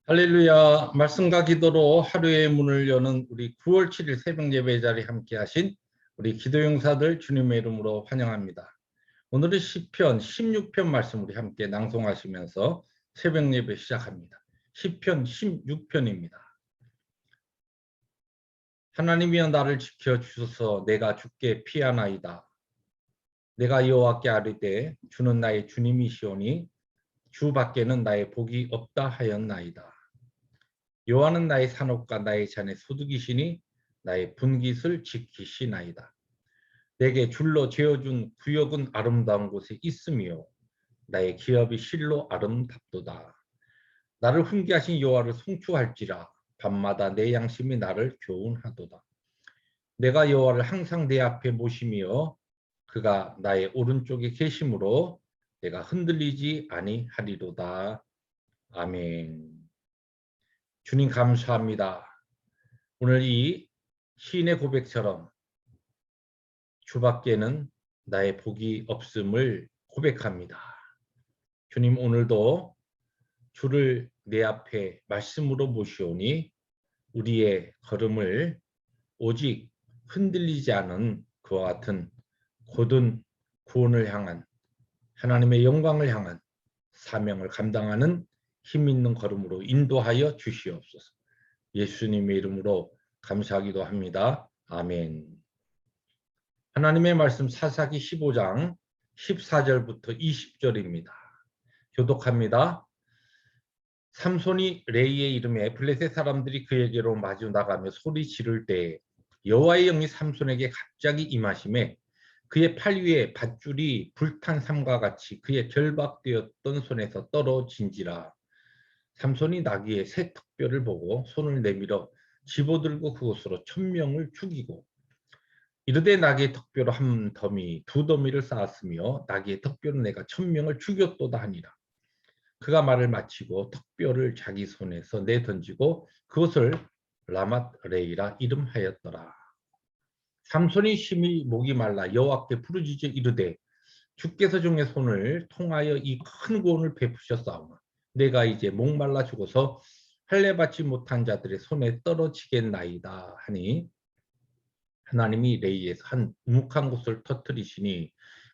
할렐루야. 말씀과 기도로 하루의 문을 여는 우리 9월 7일 새벽 예배 자리에 함께 하신 우리 기도용사들 주님의 이름으로 환영합니다. 오늘은 시편 16편 말씀 우리 함께 낭송하시면서 새벽 예배 시작합니다. 시편 16편입니다. 하나님이여 나를 지켜 주소서. 내가 주께 피하나이다. 내가 여호와께 아뢰되 주는 나의 주님이시오니 주 밖에는 나의 복이 없다 하였나이다. 여호와는 나의 산업과 나의 잔의 소득이시니 나의 분깃을 지키시나이다. 내게 줄로 재어준 구역은 아름다운 곳에 있으며 나의 기업이 실로 아름답도다. 나를 훈계하신 여호와를 송축할지라. 밤마다 내 양심이 나를 교훈하도다. 내가 여호와를 항상 내 앞에 모시며 그가 나의 오른쪽에 계심으로 내가 흔들리지 아니하리로다. 아멘. 주님 감사합니다. 오늘 이 시인의 고백처럼 주밖에는 나의 복이 없음을 고백합니다. 주님, 오늘도 주를 내 앞에 말씀으로 모시오니 우리의 걸음을 오직 흔들리지 않은 그와 같은 곧은 구원을 향한 하나님의 영광을 향한 사명을 감당하는 힘 있는 걸음으로 인도하여 주시옵소서. 예수님의 이름으로 감사하기도 합니다. 아멘. 하나님의 말씀 사사기 15장 14절부터 20절입니다. 교독합니다. 삼손이 레이의 이름에 블레셋 사람들이 그에게로 마주 나가며 소리 지를 때 여호와의 영이 삼손에게 갑자기 임하심에 그의 팔 위에 밧줄이 불탄 삼과 같이 그의 결박되었던 손에서 떨어진지라. 삼손이 나귀의 새 턱뼈를 보고 손을 내밀어 집어들고 그곳으로 1000명을 죽이고 이르되 나귀의 턱뼈로 한 더미 두 더미를 쌓았으며 나귀의 턱뼈로 내가 1000명을 죽였도다 하니라. 그가 말을 마치고 턱뼈를 자기 손에서 내던지고 그것을 라맛 레이라 이름하였더라. 삼손이 심히 목이 말라 여호와께 부르짖어 이르되 주께서 종의 손을 통하여 이 큰 구원을 베푸셨사오나 내가 이제 목말라 죽어서 할례 받지 못한 자들의 손에 떨어지겠나이다 하니 하나님이 레이에서 한 우묵한 곳을 터뜨리시니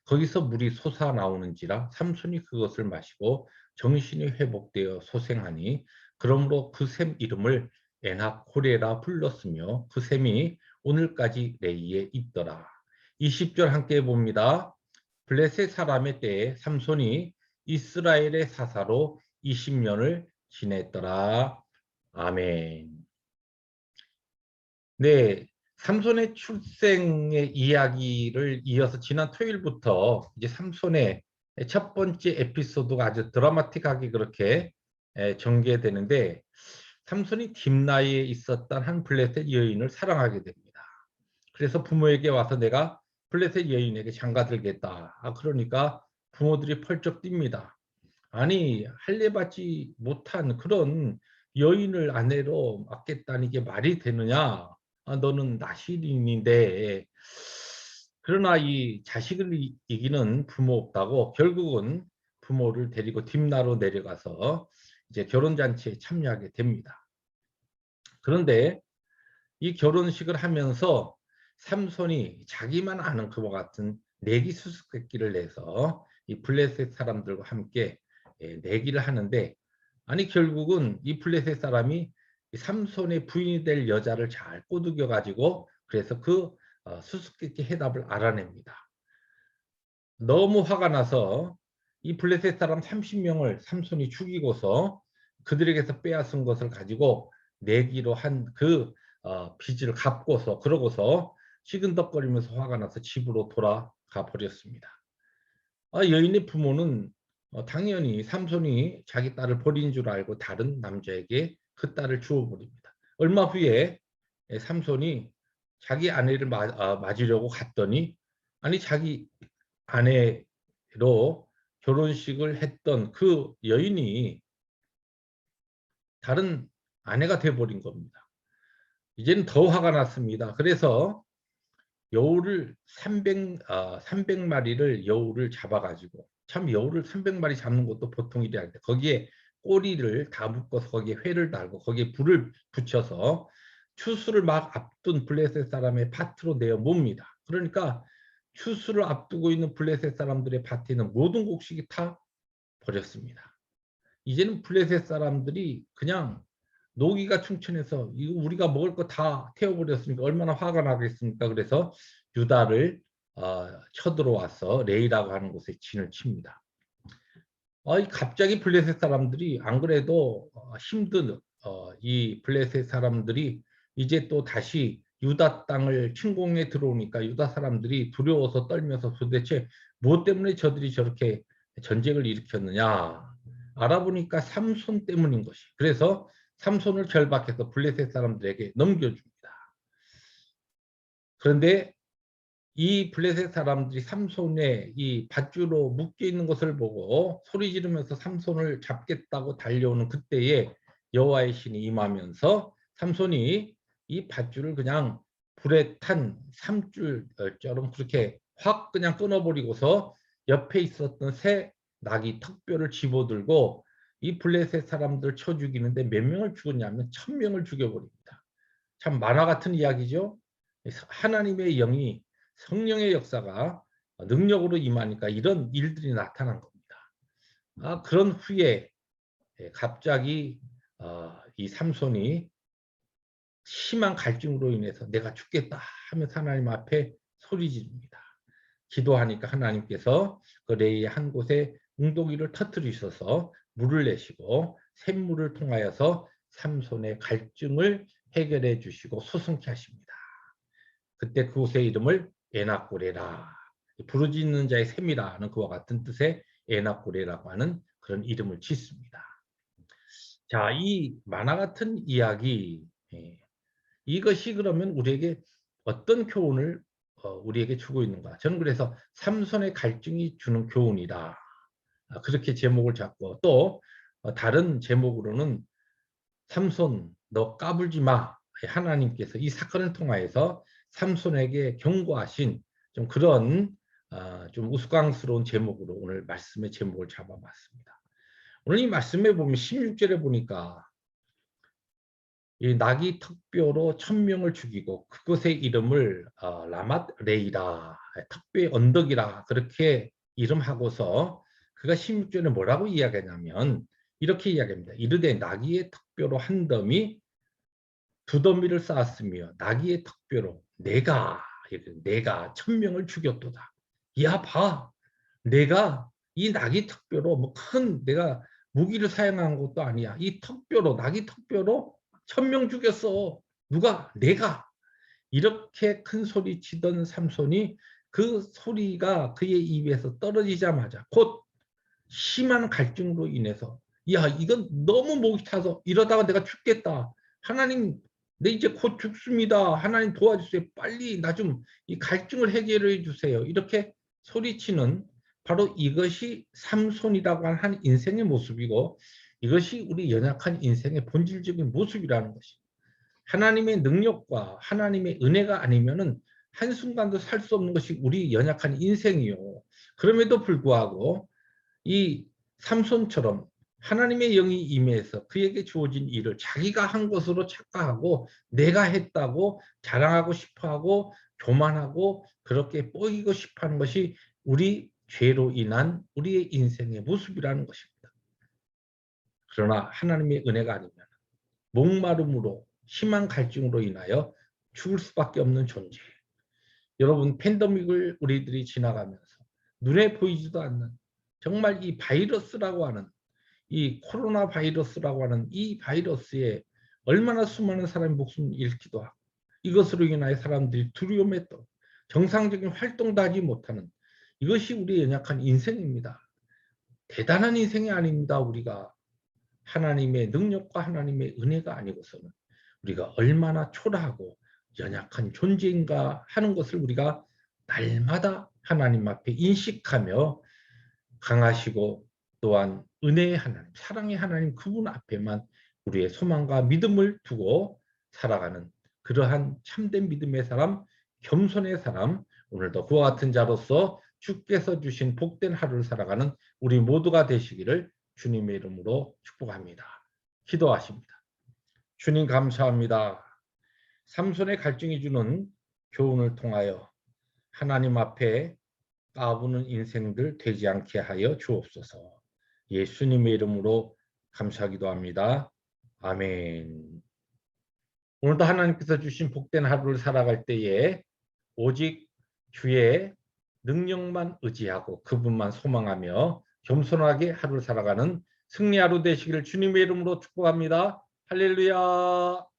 거기서 물이 솟아나오는지라 삼손이 그것을 마시고 정신이 회복되어 소생하니 그러므로 그 샘 이름을 에나코레라 불렀으며 그 샘이 오늘까지 레이에 있더라. 20절 함께 봅니다. 블레셋 사람의 때에 삼손이 이스라엘의 사사로 20년을 지냈더라. 아멘. 네, 삼손의 출생의 이야기를 이어서 지난 토요일부터 이제 삼손의 첫 번째 에피소드가 아주 드라마틱하게 그렇게 전개되는데 삼손이 딥나이에 있었던 한 블레셋 여인을 사랑하게 됩니다. 그래서 부모에게 와서 내가 블레셋 여인에게 장가들겠다. 그러니까 부모들이 펄쩍 뜁니다. 아니 할례받지 못한 그런 여인을 아내로 맡겠다는 게 말이 되느냐? 너는 나실인인데 그러나 이 자식을 이기는 부모 없다고 결국은 부모를 데리고 딥나로 내려가서 이제 결혼잔치에 참여하게 됩니다. 그런데 이 결혼식을 하면서 삼손이 자기만 아는 그와 같은 내기 수수께끼를 내서 이 블레셋 사람들과 함께 내기를 하는데 아니 결국은 이 블레셋 사람이 삼손의 부인이 될 여자를 잘 꼬드겨 가지고 그래서 그 수수께끼 해답을 알아냅니다. 너무 화가 나서 이 블레셋 사람 30명을 삼손이 죽이고서 그들에게서 빼앗은 것을 가지고 내기로 한 그 빚을 갚고서 그러고서 시근덕거리면서 화가 나서 집으로 돌아가 버렸습니다. 여인의 부모는 당연히 삼손이 자기 딸을 버린 줄 알고 다른 남자에게 그 딸을 주어버립니다. 얼마 후에 삼손이 자기 아내를 맞으려고 갔더니 아니 자기 아내로 결혼식을 했던 그 여인이 다른 아내가 돼버린 겁니다. 이제는 더 화가 났습니다. 그래서 여우를 300마리를 여우를 잡아가지고 참 여우를 300마리 잡는 것도 보통 일이 아닌데 거기에 꼬리를 다 묶어서 거기에 회를 달고 거기에 불을 붙여서 추수를 막 앞둔 블레셋 사람의 밭으로 내어 몹니다. 그러니까 추수를 앞두고 있는 블레셋 사람들의 밭에 있는 모든 곡식이 다 버렸습니다. 이제는 블레셋 사람들이 그냥 노기가 충천해서 이거 우리가 먹을 거 다 태워버렸으니까 얼마나 화가 나겠습니까? 그래서 유다를 쳐들어와서 레이라고 하는 곳에 진을 칩니다. 갑자기 블레셋 사람들이 안 그래도 힘든 이 블레셋 사람들이 이제 또 다시 유다 땅을 침공해 들어오니까 유다 사람들이 두려워서 떨면서 도대체 무엇 때문에 저들이 저렇게 전쟁을 일으켰느냐 알아보니까 삼손 때문인 것이. 그래서 삼손을 결박해서 블레셋 사람들에게 넘겨줍니다. 그런데 이 블레셋 사람들이 삼손의 이 밧줄로 묶여 있는 것을 보고 소리 지르면서 삼손을 잡겠다고 달려오는 그때에 여호와의 신이 임하면서 삼손이 이 밧줄을 그냥 불에 탄 삼줄처럼 그렇게 확 그냥 끊어버리고서 옆에 있었던 새 나귀 턱뼈를 집어들고 이 블레셋 사람들 쳐 죽이는데 몇 명을 죽였냐면 1000명을 죽여버립니다. 참 만화 같은 이야기죠. 하나님의 영이 성령의 역사가 능력으로 임하니까 이런 일들이 나타난 겁니다. 그런 후에 갑자기 이 삼손이 심한 갈증으로 인해서 내가 죽겠다 하면서 하나님 앞에 소리 지릅니다. 기도하니까 하나님께서 그 레이의 한 곳에 웅덩이를 터뜨리셔서 물을 내시고 샘물을 통하여서 삼손의 갈증을 해결해 주시고 소송케 하십니다. 그때 그곳의 이름을 에나꼬레라, 부르짖는 자의 샘이라는 그와 같은 뜻의 에나꼬레라고 하는 그런 이름을 짓습니다. 자, 이 만화 같은 이야기, 이것이 그러면 우리에게 어떤 교훈을 우리에게 주고 있는가? 저는 그래서 삼손의 갈증이 주는 교훈이다. 그렇게 제목을 잡고 또 다른 제목으로는 삼손 너 까불지 마. 하나님께서 이 사건을 통하여서 삼손에게 경고하신 좀 그런 좀 우스꽝스러운 제목으로 오늘 말씀의 제목을 잡아봤습니다. 오늘 이 말씀에 보면 16절에 보니까 이 나귀 턱뼈로 1000명을 죽이고 그곳의 이름을 라맛 레이라, 턱뼈의 언덕이라 그렇게 이름하고서 그가 16절에 뭐라고 이야기하냐면 이렇게 이야기합니다. 이르되 나귀의 턱뼈로 한 더미 두 더미를 쌓았으며 나귀의 턱뼈로 내가 1000명을 죽였도다. 야 봐, 내가 이 나귀 턱뼈로 뭐 큰 내가 무기를 사용한 것도 아니야. 이 턱뼈로 나귀 턱뼈로 1000명 죽였어. 누가? 내가. 이렇게 큰 소리 치던 삼손이 그 소리가 그의 입에서 떨어지자마자 곧 심한 갈증으로 인해서 야 이건 너무 목이 타서 이러다가 내가 죽겠다. 하나님 내 이제 곧 죽습니다. 하나님 도와주세요. 빨리 나 좀 이 갈증을 해결해 주세요. 이렇게 소리치는 바로 이것이 삼손이라고 하는 한 인생의 모습이고 이것이 우리 연약한 인생의 본질적인 모습이라는 것이 하나님의 능력과 하나님의 은혜가 아니면은 한순간도 살 수 없는 것이 우리 연약한 인생이요. 그럼에도 불구하고 이 삼손처럼 하나님의 영이 임해서 그에게 주어진 일을 자기가 한 것으로 착각하고 내가 했다고 자랑하고 싶어하고 교만하고 그렇게 뽀이고 싶어하는 것이 우리 죄로 인한 우리의 인생의 모습이라는 것입니다. 그러나 하나님의 은혜가 아니면 목마름으로 심한 갈증으로 인하여 죽을 수밖에 없는 존재. 여러분 팬데믹을 우리들이 지나가면서 눈에 보이지도 않는 정말 이 바이러스라고 하는 이 코로나 바이러스라고 하는 이 바이러스에 얼마나 수많은 사람이 목숨을 잃기도 하고 이것으로 인하여 사람들이 두려움에 떨고 정상적인 활동도 하지 못하는 이것이 우리의 연약한 인생입니다. 대단한 인생이 아닙니다. 우리가 하나님의 능력과 하나님의 은혜가 아니고서는 우리가 얼마나 초라하고 연약한 존재인가 하는 것을 우리가 날마다 하나님 앞에 인식하며 강하시고 또한 은혜의 하나님, 사랑의 하나님 그분 앞에만 우리의 소망과 믿음을 두고 살아가는 그러한 참된 믿음의 사람, 겸손의 사람, 오늘도 그와 같은 자로서 주께서 주신 복된 하루를 살아가는 우리 모두가 되시기를 주님의 이름으로 축복합니다. 기도하십니다. 주님 감사합니다. 삼손의 갈증이 주는 교훈을 통하여 하나님 앞에 까부는 인생들 되지 않게 하여 주옵소서. 예수님의 이름으로 감사하기도 합니다. 아멘. 오늘도 하나님께서 주신 복된 하루를 살아갈 때에 오직 주의 능력만 의지하고 그분만 소망하며 겸손하게 하루를 살아가는 승리 하루 되시기를 주님의 이름으로 축복합니다. 할렐루야.